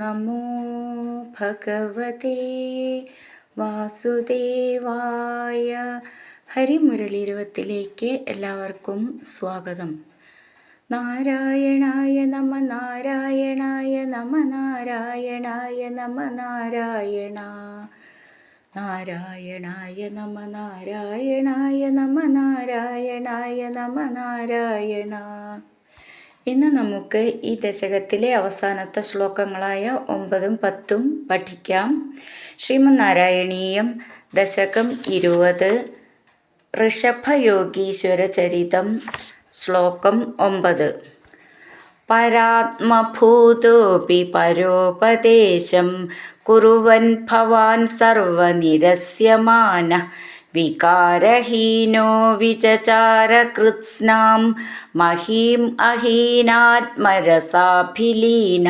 നമോ ഭഗവതേ വാസുദേവായ. ഹരിമുരളീരവത്തിലേക്ക് എല്ലാവർക്കും സ്വാഗതം. നാരായണായ നമ നാരായണായ നമ നാരായണായ നമ നാരായണ നാരായണായ നമ നാരായണായ നമ നാരായണായ നമ നാരായണ. ഇന്ന് നമുക്ക് ഈ ദശകത്തിലെ അവസാനത്തെ ശ്ലോകങ്ങളായ 9ഉം 10ഉം പഠിക്കാം. ശ്രീമന്നാരായണീയം ദശകം 20 ഋഷഭയോഗീശ്വര ചരിതം ശ്ലോകം 9. പരാത്മഭൂതോപി പരോപദേശം കുറുവൻ ഭവാൻ സർവനിരസ്യമാന വികാരഹീനോ വിചചാര കൃത്സ്നാം മഹീം അഹീനാത്മരസാഭിലീന.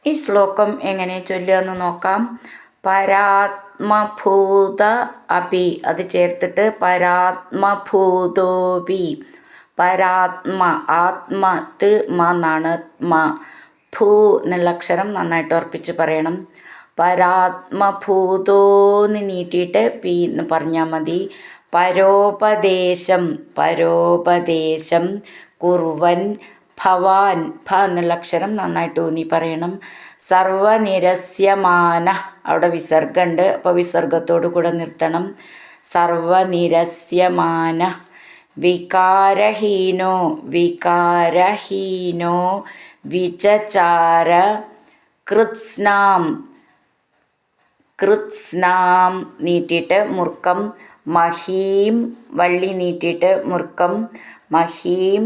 ഈ ശ്ലോകം എങ്ങനെ ചൊല്ലുകയെന്ന് നോക്കാം. പരാത്മഭൂത അപി, അത് ചേർത്തിട്ട് പരാത്മഭൂതോപി. പരാത്മ, ആത്മ ത് മ എന്നാണ് മ. ഭൂ എന്നുള്ള അക്ഷരം നന്നായിട്ട് ഉറപ്പിച്ച് പറയണം. പരാത്മഭൂതോന്ന് നീട്ടിയിട്ട് പി എന്ന് പറഞ്ഞാൽ മതി. പരോപദേശം, പരോപദേശം കുറുവൻ ഭവാൻ, ഭ എന്നുള്ള അക്ഷരം നന്നായിട്ട് ഊന്നി പറയണം. സർവനിരസ്യമാന, അവിടെ വിസർഗമുണ്ട്, അപ്പോൾ വിസർഗത്തോടു കൂടെ നിർത്തണം. സർവനിരസ്യമാന വികാരഹീനോ, വികാരഹീനോ വിചചാര കൃത്സ്നാം, കൃത്സ്നാം നീട്ടിയിട്ട് മുർക്കം മഹീം, വള്ളി നീട്ടിയിട്ട് മുർക്കം മഹീം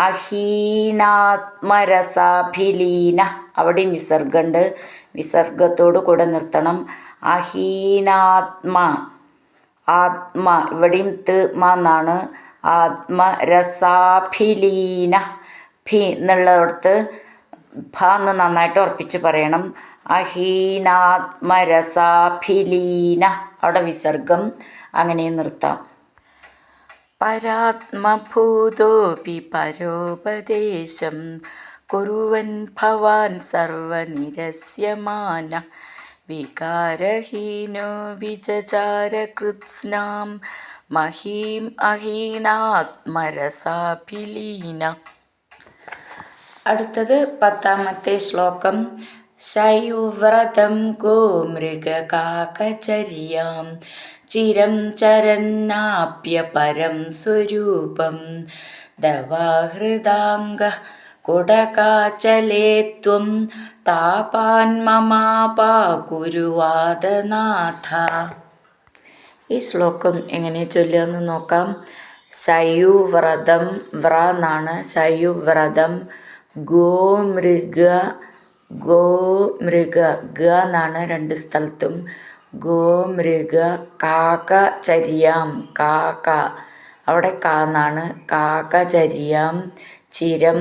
അഹീനാത്മരസാഭിലീന, അവിടെയും വിസർഗമുണ്ട്, വിസർഗത്തോടു കൂടെ നിർത്തണം. അഹീനാത്മ, ആത്മ, ഇവിടെയും ത് മ എന്നാണ്. ആത്മരസാഭിലീന, ഭി എന്നുള്ളിടത്ത് ഭ എന്ന് നന്നായിട്ട് ഉറപ്പിച്ച് പറയണം. അഹീനാത്മരസാഭിലീന, അവിടെ വിസർഗം, അങ്ങനെ നിർത്താം. പരാത്മഭൂതോപി പരോപദേശം കുറുവൻ ഭവാൻ സർവനിരസ്യമാന വികാരഹീനോ വിചചാര കൃത്സ്നാം മഹീം അഹീനാത്മരസാഭിലീന. അടുത്തത് 10ാമത്തെ ശ്ലോകം. ശയുവ്രതം ഗോമൃഗകാകചര്യാം ചിരം ചരന്നാപ്യ പരം സ്വരൂപം ദവാഹൃദാംഗ കുടകാചലേ ത്വം താപാന്മമാപാകുരുവാദനാഥ. ഈ ശ്ലോകം എങ്ങനെ ചൊല്ലുകയെന്ന് നോക്കാം. ശയുവ്രതം, വ്ര എന്നാണ്, ശയുവ്രതം ഗോമൃഗ, ഗോമൃഗ ഗ എന്നാണ് രണ്ട് സ്ഥലത്തും. ഗോമൃഗ കാകചര്യാം, കാക അവിടെ കാ എന്നാണ്. കാകചര്യാം ചിരം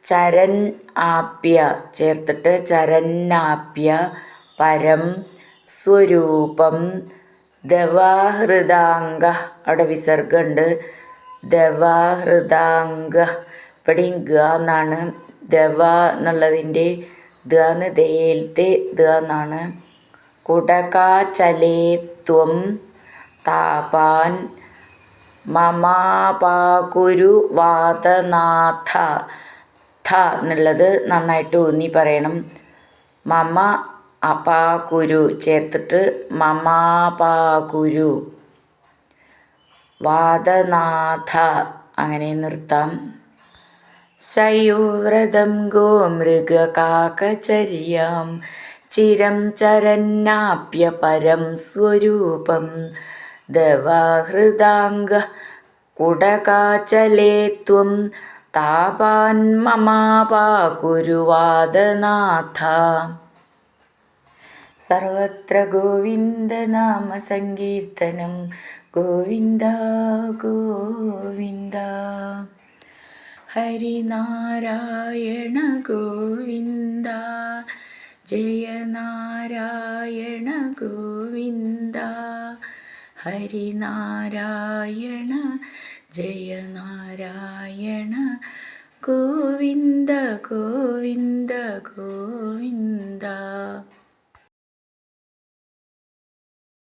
ചരൻ ആപ്യ ചേർത്തിട്ട് ചരന്നാപ്യ പരം സ്വരൂപം ദവാഹൃദാംഗ, അവിടെ വിസർഗമുണ്ട്. ദവാഹൃദാംഗ, ഇവിടെയും ഗ എന്നാണ്. ദവ എന്നുള്ളതിൻ്റെ ദ എന്ന് ദയേൽത്തെ ദ എന്നാണ്. കുടകാചലേ ത്വം താപാൻ മമാപാകുരുവാദനാഥ. ഥ എന്നുള്ളത് നന്നായിട്ട് ഊന്നി പറയണം. മമ അപാകുരു ചേർത്തിട്ട് മമാപാകുരു വാദനാഥ, അങ്ങനെ നിർത്താം. ശയുവ്രതം ഗോമൃഗകാകചര്യാം ചിരം ചരന്നാപ്യ പരം സ്വരൂപം ദവാഹൃദാംഗ കുടകാചലേ ത്വം താപാൻ മമാപാകുരുവാദനാഥ. സർവത്ര ഗോവിന്ദനാമ സങ്കീർത്തനം ഗോവിന്ദ ഗോവിന്ദ. ഹരിനാരായണ ഗോവിന്ദ, ജയ നാരായണ ഗോവിന്ദ. ഹരിനാരായണ ജയ നാരായണ ഗോവിന്ദ ഗോവിന്ദ ഗോവിന്ദ.